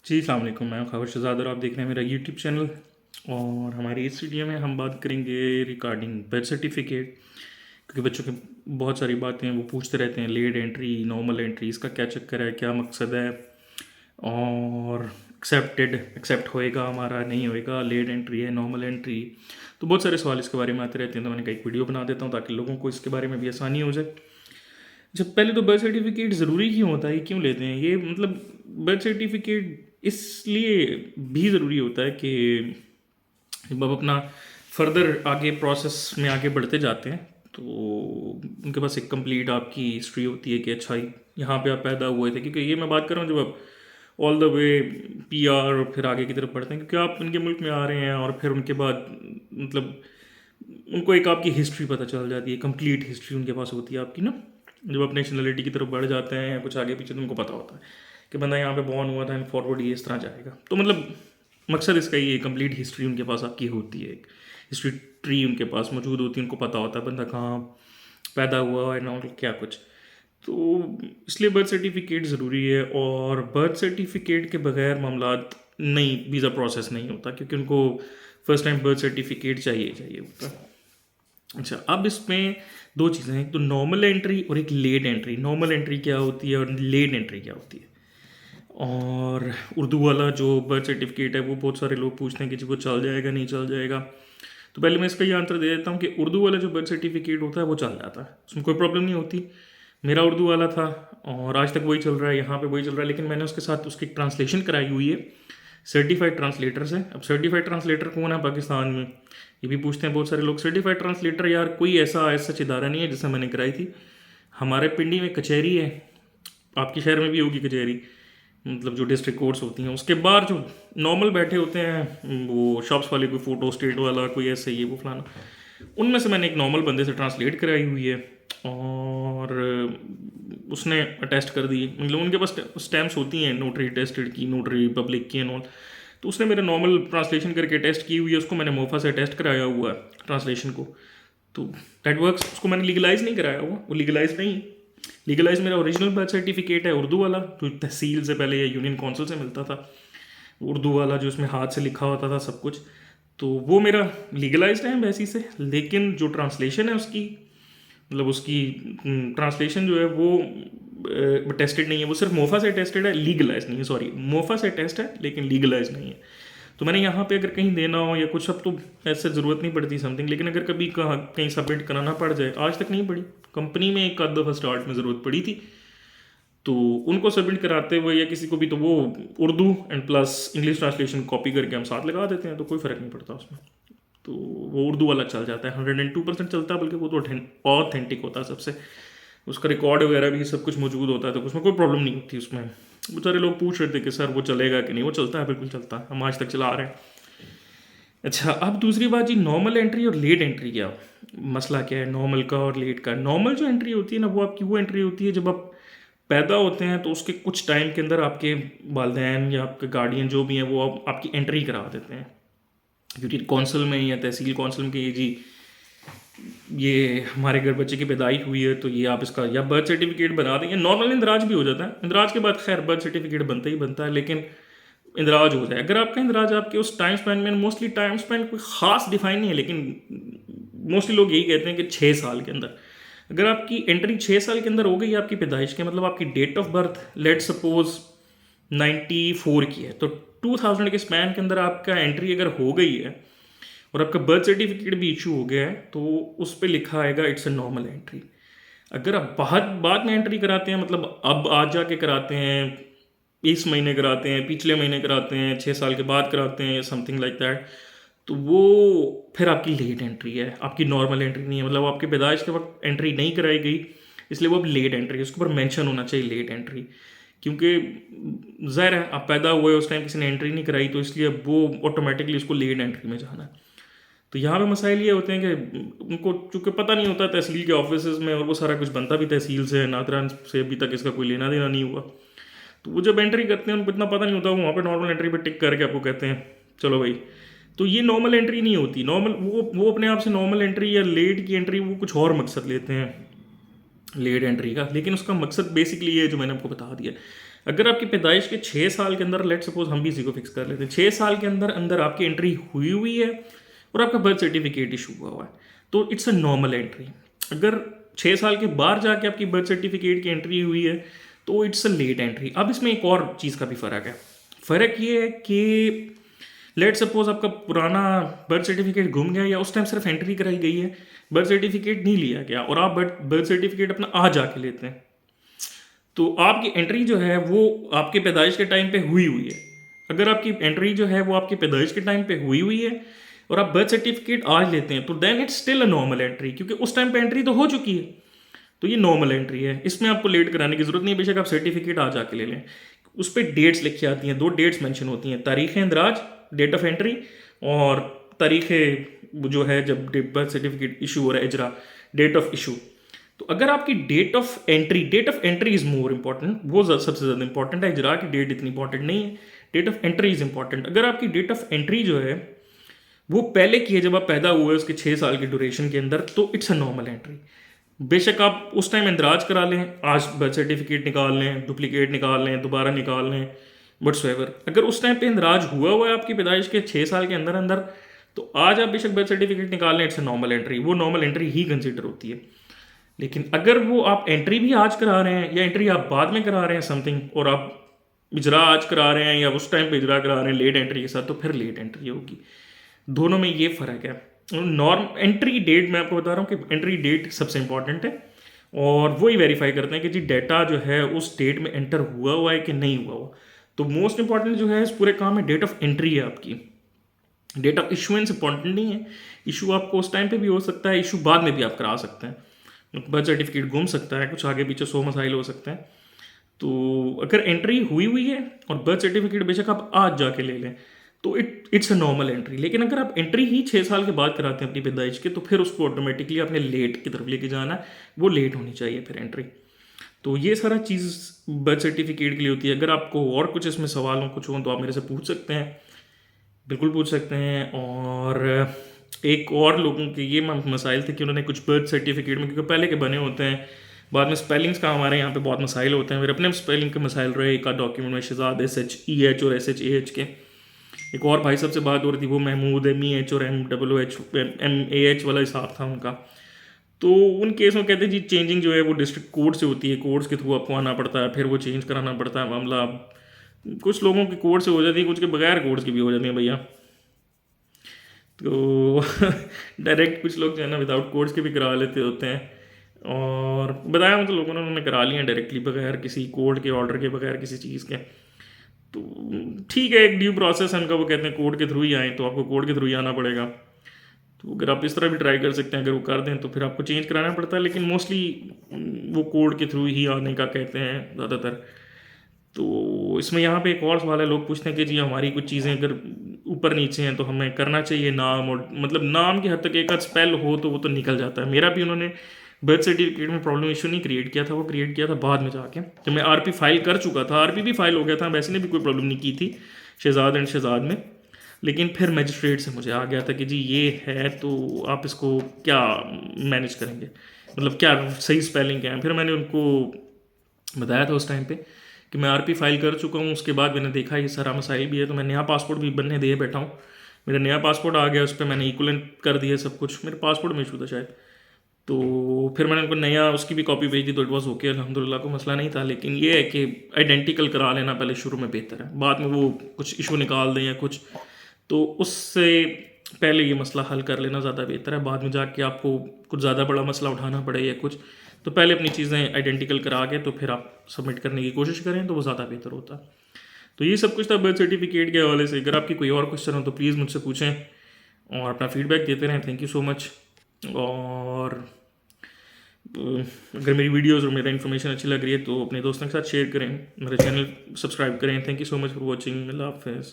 जी अस्सलाम वालेकुम। मैं खबर शहजाद और आप देख रहे हैं मेरा यूट्यूब चैनल। और हमारी इस वीडियो में हम बात करेंगे रिगार्डिंग बर्थ सर्टिफिकेट, क्योंकि बच्चों की बहुत सारी बातें वो पूछते रहते हैं, लेट एंट्री, नॉर्मल एंट्री, इसका क्या चक्कर है, क्या मकसद है, और एक्सेप्ट होएगा हमारा, नहीं होएगा, लेट एंट्री है, नॉर्मल एंट्री। तो बहुत सारे सवाल इसके बारे में आते रहते हैं, तो मैंने कहा एक वीडियो बना देता हूँ ताकि लोगों को इसके बारे में भी आसानी हो जाए। जब पहले तो बर्थ सर्टिफिकेट ज़रूरी क्यों होता है, क्यों लेते हैं ये, मतलब बर्थ सर्टिफिकेट इसलिए भी ज़रूरी होता है कि जब आप अपना फर्दर आगे प्रोसेस में आगे बढ़ते जाते हैं तो उनके पास एक कंप्लीट आपकी हिस्ट्री होती है कि अच्छा यहाँ पे आप पैदा हुए थे। क्योंकि ये मैं बात कर रहा हूँ जब आप ऑल द वे पीआर और फिर आगे की तरफ बढ़ते हैं, क्योंकि आप इनके मुल्क में आ रहे हैं और फिर उनके बाद मतलब उनको एक आपकी हिस्ट्री पता चल जाती है, कंप्लीट हिस्ट्री उनके पास होती है आपकी ना। जब आप नेशनलिटी की तरफ बढ़ जाते हैं या कुछ आगे पीछे, तो उनको पता होता है कि बंदा यहाँ पे बॉर्न हुआ था एंड फॉरवर्ड ये इस तरह जाएगा। तो मतलब मकसद इसका ये कंप्लीट हिस्ट्री उनके पास आपकी होती है, एक हिस्ट्री ट्री उनके पास मौजूद होती है, उनको पता होता है बंदा कहाँ पैदा हुआ है ना, क्या कुछ। तो इसलिए बर्थ सर्टिफिकेट ज़रूरी है। और बर्थ सर्टिफिकेट के बगैर मामलात नहीं, वीज़ा प्रोसेस नहीं होता, क्योंकि उनको फर्स्ट टाइम बर्थ सर्टिफिकेट चाहिए होता है। अच्छा, अब इसमें दो चीज़ें हैं, एक तो नॉर्मल एंट्री और एक लेट एंट्री। नॉर्मल एंट्री क्या होती है और लेट एंट्री क्या होती है। और उर्दू वाला जो बर्थ सर्टिफिकेट है वो बहुत सारे लोग पूछते हैं कि जी वो चल जाएगा नहीं चल जाएगा। तो पहले मैं इसका ये आंसर दे देता हूँ कि उर्दू वाला जो बर्थ सर्टिफिकेट होता है वो चल जाता है, उसमें कोई प्रॉब्लम नहीं होती। मेरा उर्दू वाला था और आज तक वही चल रहा है, यहाँ पे वही चल रहा है, लेकिन मैंने उसके साथ उसकी ट्रांसलेशन कराई हुई है सर्टिफाइड ट्रांसलेटर से। अब सर्टिफाइड ट्रांसलेटर कौन है पाकिस्तान में, ये भी पूछते हैं बहुत सारे लोग। सर्टिफाइड ट्रांसलेटर यार कोई ऐसा सच इदारा नहीं है जिससे मैंने कराई थी। हमारे पिंडी में कचहरी है, आपके शहर में भी होगी कचहरी, मतलब जो डिस्ट्रिक्ट कोर्ट्स होती हैं, उसके बाहर जो नॉर्मल बैठे होते हैं वो शॉप्स वाले, कोई फ़ोटो स्टेट वाला, कोई ऐसे ये वो फलाना, उनमें से मैंने एक नॉर्मल बंदे से ट्रांसलेट कराई हुई है और उसने अटेस्ट कर दी। मतलब उनके पास स्टैम्प्स होती हैं नोटरी टेस्टेड की, नोटरी पब्लिक की एंड ऑल। तो उसने मेरा नॉर्मल ट्रांसलेशन करके टेस्ट की हुई है, उसको मैंने मोफा से टेस्ट कराया हुआ है ट्रांसलेशन को। तो दैट वर्क्स। उसको मैंने लीगलाइज नहीं कराया हुआ, वो लीगलाइज नहीं। लीगलाइज मेरा ओरिजिनल बर्थ सर्टिफिकेट है उर्दू वाला, जो तहसील से पहले या यूनियन काउंसिल से मिलता था, उर्दू वाला जो उसमें हाथ से लिखा होता था सब कुछ। तो वो मेरा लीगलाइज्ड है एम्बेसी से। लेकिन जो ट्रांसलेशन है उसकी, मतलब उसकी ट्रांसलेशन जो है वो टेस्टेड नहीं है, वो सिर्फ मोफा से टेस्टेड है, लीगलाइज नहीं है। सॉरी, मोफा से टेस्ट है लेकिन लीगलाइज नहीं है। तो मैंने यहाँ पे अगर कहीं देना हो या कुछ, अब तो ऐसे ज़रूरत नहीं पड़ती समथिंग, लेकिन अगर कभी कहीं सबमिट कराना पड़ जाए, आज तक नहीं पड़ी, कंपनी में एक आध दफ़ा स्टार्ट में ज़रूरत पड़ी थी, तो उनको सबमिट कराते हुए या किसी को भी, तो वो Urdu and plus English translation copy करके हम साथ लगा देते हैं, तो कोई फ़र्क नहीं पड़ता उसमें। तो वो उर्दू वाला चल जाता है, 102% चलता है, बल्कि वो तो ऑथेंटिक होता है सबसे, उसका रिकॉर्ड वगैरह भी सब कुछ मौजूद होता है, तो उसमें कोई प्रॉब्लम नहीं होती उसमें। बहुत सारे लोग पूछ रहे थे कि सर वो चलेगा कि नहीं, वो चलता है, बिल्कुल चलता है, हम आज तक चला रहे हैं। अच्छा, अब दूसरी बात जी, नॉर्मल एंट्री और लेट एंट्री क्या मसला क्या है नॉर्मल का और लेट का। नॉर्मल जो एंट्री होती है ना, वो आपकी वो एंट्री होती है जब आप पैदा होते हैं, तो उसके कुछ टाइम के अंदर आपके वालिदैन या आपके गार्डियन जो भी हैं वो आपकी एंट्री करा देते हैं, क्योंकि कौंसल में या तहसील कौंसल में कि ये जी ये हमारे घर बच्चे की पैदाइश हुई है, तो ये आप इसका या बर्थ सर्टिफिकेट बना देंगे। नॉर्मल इंदराज भी हो जाता है, इंदराज के बाद खैर बर्थ सर्टिफिकेट बनता ही बनता है, लेकिन इंदराज हो जाए, अगर आपका इंदराज आपके उस टाइम स्पैन में, मोस्टली टाइम स्पैन कोई ख़ास डिफाइन नहीं है, लेकिन मोस्टली लोग यही कहते हैं कि 6 साल के अंदर, अगर आपकी एंट्री 6 साल के अंदर हो गई आपकी पैदाइश के, मतलब आपकी date of birth let suppose 94 की है, तो 2000 के स्पैन के अंदर आपका एंट्री अगर हो गई है और आपका बर्थ सर्टिफिकेट भी इशू हो गया है, तो उस पर लिखा आएगा इट्स अ नॉर्मल एंट्री। अगर आप बाद में एंट्री कराते हैं, मतलब अब आज जाके कराते हैं, इस महीने कराते हैं, पिछले महीने कराते हैं, 6 साल के बाद कराते हैं, समथिंग लाइक दैट, तो वो फिर आपकी लेट एंट्री है, आपकी नॉर्मल एंट्री नहीं है। मतलब आपकी पैदाइश के वक्त एंट्री नहीं कराई गई, इसलिए वो अब लेट एंट्री है, उसके ऊपर मेंशन होना चाहिए लेट एंट्री, क्योंकि ज़ाहिर है आप पैदा हुए उस टाइम किसी ने एंट्री नहीं कराई, तो इसलिए वो ऑटोमेटिकली उसको लेट एंट्री में जाना है। तो यहाँ पे मसाइल ये होते हैं कि उनको चूँकि पता नहीं होता तहसील के ऑफिस में, और वो सारा कुछ बनता भी तहसील से है, नादरान से अभी तक इसका कोई लेना देना नहीं हुआ, तो वो जब एंट्री करते हैं उनको इतना पता नहीं होता, वो वहाँ पे नॉर्मल एंट्री पे टिक करके आपको कहते हैं चलो भाई। तो ये नॉर्मल एंट्री नहीं होती। नॉर्मल वो अपने आप से नॉर्मल एंट्री या लेट की एंट्री वो कुछ और मकसद लेते हैं लेट एंट्री का, लेकिन उसका मकसद बेसिकली ये है जो मैंने आपको बता दिया। अगर आपकी पैदाइश के 6 साल के अंदर, लेट सपोज हम भी इसी को फिक्स कर लेते हैं, 6 साल के अंदर अंदर आपकी एंट्री हुई हुई है और आपका बर्थ सर्टिफिकेट इशू हुआ है, तो इट्स अ नॉर्मल एंट्री। अगर 6 साल के बाद जाके आपकी बर्थ सर्टिफिकेट की एंट्री हुई है तो इट्स अ लेट एंट्री। अब इसमें एक और चीज़ का भी फ़र्क है। फ़र्क ये है कि लेट सपोज आपका पुराना बर्थ सर्टिफिकेट गुम गया या उस टाइम सिर्फ एंट्री कराई गई है, बर्थ सर्टिफिकेट नहीं लिया गया और आप बर्थ सर्टिफिकेट अपना आज जाके लेते हैं, तो आपकी एंट्री जो है वो आपके पैदाइश के टाइम पे हुई हुई है। अगर आपकी एंट्री जो है वो आपकी पैदाइश के टाइम पे हुई हुई है और आप बर्थ सर्टिफिकेट आज लेते हैं, तो then it's still a normal entry, क्योंकि उस टाइम पे एंट्री तो हो चुकी है। तो ये नॉर्मल एंट्री है, इसमें आपको लेट कराने की जरूरत नहीं है, बेशक आप सर्टिफिकेट आज जाके ले लें। उस पर डेट्स लिखी आती हैं, 2 डेट्स मेंशन होती हैं, तारीख इंदराज डेट ऑफ एंट्री और तारीख जो है जब बर्थ सर्टिफिकेट इशू हो रहा है, इजरा डेट ऑफ इशू। तो अगर आपकी date of entry is more important, वो सबसे ज़्यादा इंपॉर्टेंट है, इजरा की डेट इतनी इंपॉर्टेंट नहीं है, date of entry is important. अगर आपकी डेट ऑफ एंट्री जो है वो पहले की है जब आप पैदा हुए उसके 6 साल की ड्यूरेशन के अंदर, तो इट्स अ नॉर्मल एंट्री। बेशक आप उस टाइम इंदराज करा लें, आज बर्थ सर्टिफिकेट निकाल लें, डुप्लीकेट निकाल लें, दोबारा निकाल लें, वट्सएवर, अगर उस टाइम पे इंदराज हुआ हुआ है आपकी पैदाइश के 6 साल के अंदर अंदर, तो आज आप बेशक बर्थ सर्टिफिकेट निकाल लें, इट्स अ नॉर्मल एंट्री, वो नॉर्मल एंट्री ही कंसिडर होती है। लेकिन अगर वो आप एंट्री भी आज करा रहे हैं या एंट्री आप बाद में करा रहे हैं समथिंग, और आप इजरा आज करा रहे हैं या उस टाइम पे इजरा करा रहे हैं लेट एंट्री के साथ, तो फिर लेट एंट्री होगी। दोनों में ये फ़र्क है। नॉर्म एंट्री डेट मैं आपको बता रहा हूँ कि एंट्री डेट सबसे इंपॉर्टेंट है, और वही वेरीफाई करते हैं कि जी डाटा जो है उस डेट में एंटर हुआ हुआ है कि नहीं हुआ हुआ। तो मोस्ट इंपॉर्टेंट जो है इस पूरे काम में डेट ऑफ एंट्री है आपकी। डेट ऑफ इशुएंस इंपॉर्टेंट नहीं है, इशू आपको उस टाइम पे भी हो सकता है, इशू बाद में भी आप करा सकते हैं। बर्थ सर्टिफिकेट घूम सकता है, कुछ आगे पीछे 100 मसाइल हो सकते हैं। तो अगर एंट्री हुई हुई है और बर्थ सर्टिफिकेट बेशक आप आज जाके ले लें, तो इट्स अ नॉर्मल एंट्री। लेकिन अगर आप एंट्री ही 6 साल के बाद कराते हैं अपनी पैदाइश के, तो फिर उसको ऑटोमेटिकली आपने लेट की तरफ लेके जाना है, वो लेट होनी चाहिए फिर एंट्री। तो ये सारा चीज़ बर्थ सर्टिफिकेट के लिए होती है। अगर आपको और कुछ इसमें सवाल हो, कुछ हो, तो आप मेरे से पूछ सकते हैं, बिल्कुल पूछ सकते हैं। और एक और लोगों के ये मसाइल थे कि उन्होंने कुछ बर्थ सर्टिफिकेट में, क्योंकि पहले के बने होते हैं, बाद में स्पेलिंग्स का हमारे यहाँ पे बहुत मसाइल होते हैं, मेरे अपने स्पेलिंग के मसाइल रहे। एक डॉक्यूमेंट में शहजाद SHEH और SHAH के, एक और भाई साहब से बात हो रही थी, वो महमूद MEH और MAH वाला हिसाब था उनका। तो उन केस में कहते हैं जी चेंजिंग जो है वो डिस्ट्रिक्ट कोर्ट से होती है, कोर्ट्स के थ्रू आपको आना पड़ता है, फिर वो चेंज कराना पड़ता है मामला। कुछ लोगों की कोर्ट से हो जाती है, कुछ के बगैर कोर्ट्स की भी हो जाती है भैया। तो डायरेक्ट कुछ लोग जो है ना विदाउट कोर्ट्स के भी करा लेते होते हैं, और बताया मतलब लोगों ने उन्होंने करा लिया डायरेक्टली बगैर किसी कोर्ट के ऑर्डर के, बगैर किसी चीज़ के। तो ठीक है, एक ड्यू प्रोसेस है उनका, वो कहते हैं कोर्ट के थ्रू ही आए, तो आपको कोर्ट के थ्रू ही आना पड़ेगा। तो अगर आप इस तरह भी ट्राई कर सकते हैं, अगर वो कर दें तो फिर आपको चेंज कराना पड़ता है, लेकिन मोस्टली वो कोर्ट के थ्रू ही आने का कहते हैं ज़्यादातर। तो इसमें यहाँ पे एक और सवाल है, लोग पूछते हैं कि जी हमारी कुछ चीज़ें अगर ऊपर नीचे हैं तो हमें करना चाहिए नाम, और मतलब नाम की हद तक एक आध स्पेल हो तो वो तो निकल जाता है। मेरा भी उन्होंने बर्थ सर्टिफिकेट में प्रॉब्लम इशू नहीं क्रिएट किया था, वो क्रिएट किया था बाद में जाके, जब मैं RP फाइल कर चुका था। RP भी फाइल हो गया था, वैसे ने भी कोई प्रॉब्लम नहीं की थी शहजाद एंड शहजाद में, लेकिन फिर मजिस्ट्रेट से मुझे आ गया था कि जी ये है, तो आप इसको क्या मैनेज करेंगे, मतलब क्या सही स्पेलिंग क्या है। फिर मैंने उनको बताया था उस टाइम पे कि मैं RP फाइल कर चुका हूँ। उसके बाद मैंने देखा ये सारा मसाइल भी है, तो मैं नया पासपोर्ट भी बनने दिए बैठा हूँ। मेरा नया पासपोर्ट आ गया, उस पर मैंने इक्वलेंट कर दिया सब कुछ, मेरे पासपोर्ट में इशू था शायद। तो फिर मैंने उनको नया उसकी भी कॉपी भेज दी, तो इट वॉज ओके, अल्हम्दुलिल्लाह को मसला नहीं था। लेकिन ये है कि आइडेंटिकल करा लेना पहले शुरू में बेहतर है, बाद में वो कुछ इशू निकाल दें या कुछ, तो उससे पहले ये मसला हल कर लेना ज़्यादा बेहतर है। बाद में जाके आपको कुछ ज़्यादा बड़ा मसला उठाना पड़े या कुछ, तो पहले अपनी चीज़ें आइडेंटिकल करा के तो फिर आप सबमिट करने की कोशिश करें, तो वो ज़्यादा बेहतर होता है। तो ये सब कुछ था बर्थ सर्टिफिकेट के हवाले से। अगर आपकी कोई और क्वेश्चन हो तो प्लीज़ मुझसे पूछें और अपना फीडबैक देते रहें। Thank you so much. और अगर मेरी वीडियोज़ और मेरा इन्फॉर्मेशन अच्छी लग रही है तो अपने दोस्तों के साथ शेयर करें, मेरे चैनल सब्सक्राइब करें। Thank you so much for watching. अल्लाह हाफ़िज़।